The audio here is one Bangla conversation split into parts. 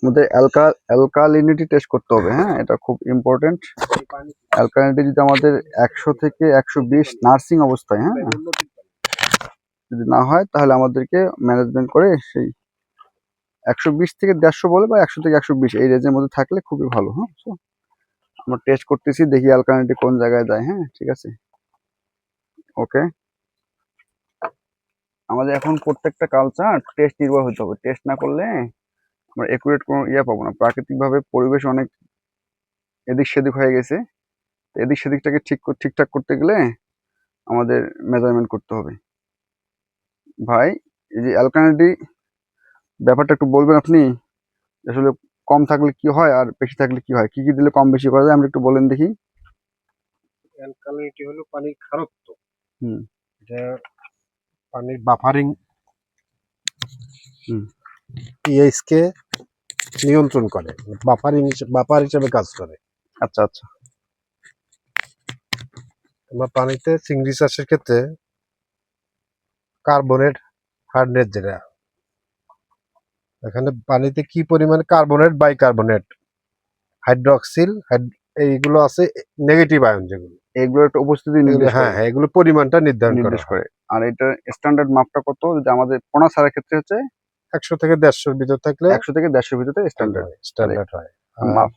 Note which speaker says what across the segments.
Speaker 1: আমাদের অ্যালকালিনিটি টেস্ট করতে হবে। হ্যাঁ, এটা খুব ইম্পর্টেন্ট। অ্যালকালিনিটি যদি আমাদের 100 থেকে 120 নার্সিং অবস্থায়, হ্যাঁ, যদি না হয় তাহলে আমাদেরকে ম্যানেজমেন্ট করে সেই 120 থেকে 150 বলে বা 100 থেকে 120 এই রেঞ্জের মধ্যে থাকলে খুবই ভালো। হ্যাঁ, আমরা টেস্ট করতেছি, দেখি অ্যালকালিনিটি কোন জায়গায় যায়। হ্যাঁ, ঠিক আছে, ওকে। আমাদের এখন প্রত্যেকটা কালচার টেস্ট নির্ভর হতে হবে। টেস্ট না করলে আমরা একুরেট কোনো পাবো না। প্রাকৃতিকভাবে পরিবেশ অনেক এদিক সেদিক হয়ে গেছে। এদিক সেদিকটাকে ঠিকঠাক করতে গেলে আমাদের মেজারমেন্ট করতে হবে। ভাই, এই যে অ্যালকালিনিটি ব্যাপারটা একটু বলবেন আপনি? আসলে কম থাকলে কি হয় আর বেশি থাকলে কি হয়, কি কি দিলে কম বেশি করা যায়, আমরা একটু বলেন দেখি।
Speaker 2: অ্যালকালিনিটি হলো পানির খারত্ব।
Speaker 1: এটা
Speaker 2: পানির বাফারিং
Speaker 1: পিএইচ
Speaker 2: কে নিয়ন্ত্রণ করে, বাফার হিসেবে কাজ করে।
Speaker 1: আচ্ছা আচ্ছা।
Speaker 2: আমরা পানিতে চিংড়ি চাষের ক্ষেত্রে কার্বনেট হার্ডনেস, যেটা এখানে পানিতে কি পরিমাণে কার্বনেট, বাইকার্বনেট, হাইড্রক্সিল, এইগুলো আছে নেগেটিভ আয়ন, যেগুলো
Speaker 1: এগুলোর একটা উপস্থিতি নির্দেশ করে।
Speaker 2: হ্যাঁ, এগুলো পরিমাণটা নির্ধারণ
Speaker 1: করে। আর এটার স্ট্যান্ডার্ড মাপটা কত? যে আমাদের পোনা সারের ক্ষেত্রে হচ্ছে
Speaker 2: 100 থেকে 150 ভিতর থাকলে
Speaker 1: 100 থেকে 150 ভিতরে
Speaker 2: স্ট্যান্ডার্ড হয়।
Speaker 1: মাপ।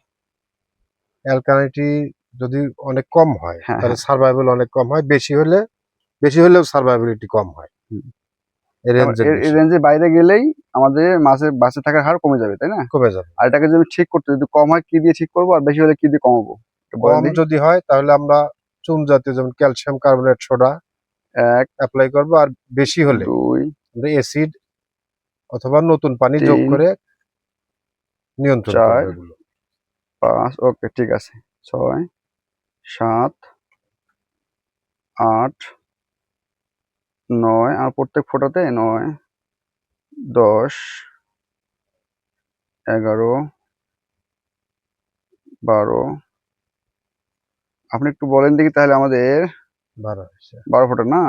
Speaker 2: অ্যালকালিনিটি যদি অনেক কম হয়
Speaker 1: হ্যাঁ,
Speaker 2: তাহলে সার্ভাইভাল অনেক কম হয়, বেশি হলেও সার্ভাইভাবিলিটি কম হয়।
Speaker 1: এই রেঞ্জের বাইরে গেলেই আমাদের মাছের বাঁচে থাকার হার কমে যাবে, তাই না?
Speaker 2: কমে যাবে।
Speaker 1: আর এটাকে যদি ঠিক করতে, যদি কম হয় কি দিয়ে ঠিক করবো, আর বেশি হলে কি দিয়ে কমাবো?
Speaker 2: কম যদি হয় তাহলে আমরা চুন জাতীয়, যেমন ক্যালসিয়াম কার্বনেট সোডা অ্যাপ্লাই করবো, আর বেশি হলে 2 অ্যাসিড অথবা নতুন পানি যোগ করে নিয়ন্ত্রণ করব।
Speaker 1: 4 5 ওকে, ঠিক আছে। 6 7 8 9 আর প্রত্যেক ফোঁটাতে 9 10 11 12। আপনি একটু বলেন দেখি তাহলে আমাদের 12 ফোঁটা না,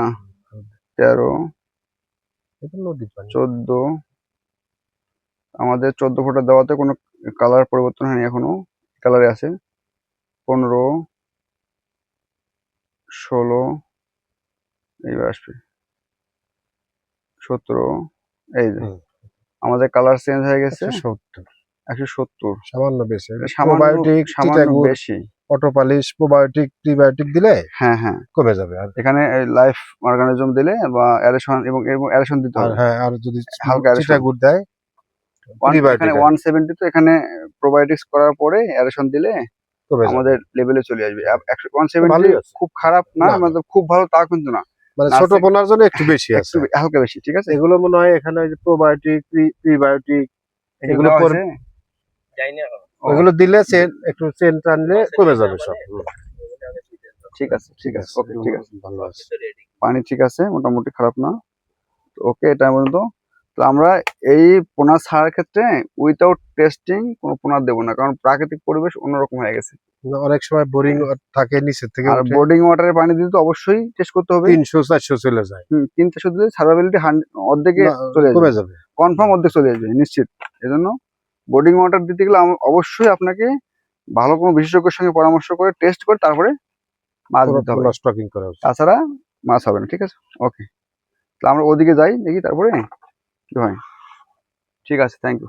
Speaker 1: 13 14। আমাদের 14 ফোঁটা দেওয়াতে কোনো কালার পরিবর্তন হয়নি, এখনো কালারে আছে। 15 16 এইবার আসবে 17। এই যে আমাদের কালার চেঞ্জ হয়ে গেছে। 170
Speaker 2: সামান্য বেশি।
Speaker 1: সামান্য বেশি।
Speaker 2: অটোপালিশ, প্রোবায়োটিক, প্রিবায়োটিক দিলে
Speaker 1: হ্যাঁ হ্যাঁ
Speaker 2: কমে যাবে। আর
Speaker 1: এখানে লাইফ অর্গানিজম দিলে বা অ্যারেশন এবং অ্যারেশন দিতে হবে।
Speaker 2: হ্যাঁ, আর যদি
Speaker 1: হালকা
Speaker 2: চিটাগুড় দেয়,
Speaker 1: এখানে 170, তো এখানে প্রোবায়োটিক্স করার পরে অ্যারেশন দিলে আমাদের লেভেলে চলে আসবে। 170 খুব খারাপ না, মানে খুব ভালো তা কিন্তু না,
Speaker 2: মানে ছোট পোনার জন্য একটু বেশি আছে,
Speaker 1: একটু হালকা বেশি। ঠিক আছে,
Speaker 2: এগুলো মনে হয় এখানে ওই যে প্রোবায়োটিক, প্রিবায়োটিক এগুলো ওগুলো দিলে একটু চেন টানলে কমে যাবে সব।
Speaker 1: ঠিক আছে, ঠিক আছে, ওকে, ঠিক আছে, ভালো আছে। পানি ঠিক আছে, মোটামুটি খারাপ না। ওকে, এটা পর্যন্ত। তো আমরা এই পোনা ছাড়ার ক্ষেত্রে উইথাউট টেস্টিং কোনো পোনা দেবো না, কারণ প্রাকৃতিক পরিবেশ অন্যরকম হয়ে গেছে।
Speaker 2: অনেক সময় বোরিং থাকে নিচের থেকে,
Speaker 1: আর বোর্ডিং ওয়াটারে পানি দিতে তো অবশ্যই টেস্ট করতে হবে।
Speaker 2: 300-400 চলে যায়।
Speaker 1: 300 দিলে সার্ভাইভাবিলিটি অর্ধেকে চলে যাবে, কনফার্ম অর্ধেক চলে আসবে নিশ্চিত। এজন্য বোর্ডিং ওয়াটার দিতে গেলে অবশ্যই আপনাকে ভালো কোনো বিশেষজ্ঞের সঙ্গে পরামর্শ করে টেস্ট করে তারপরে মাছ দিতে হবে,
Speaker 2: স্টকিং করা হবে,
Speaker 1: তাছাড়া মাছ হবে না। ঠিক আছে, ওকে। তাহলে আমরা ওদিকে যাই দেখি তারপরে কি হয়। ঠিক আছে, থ্যাংক ইউ।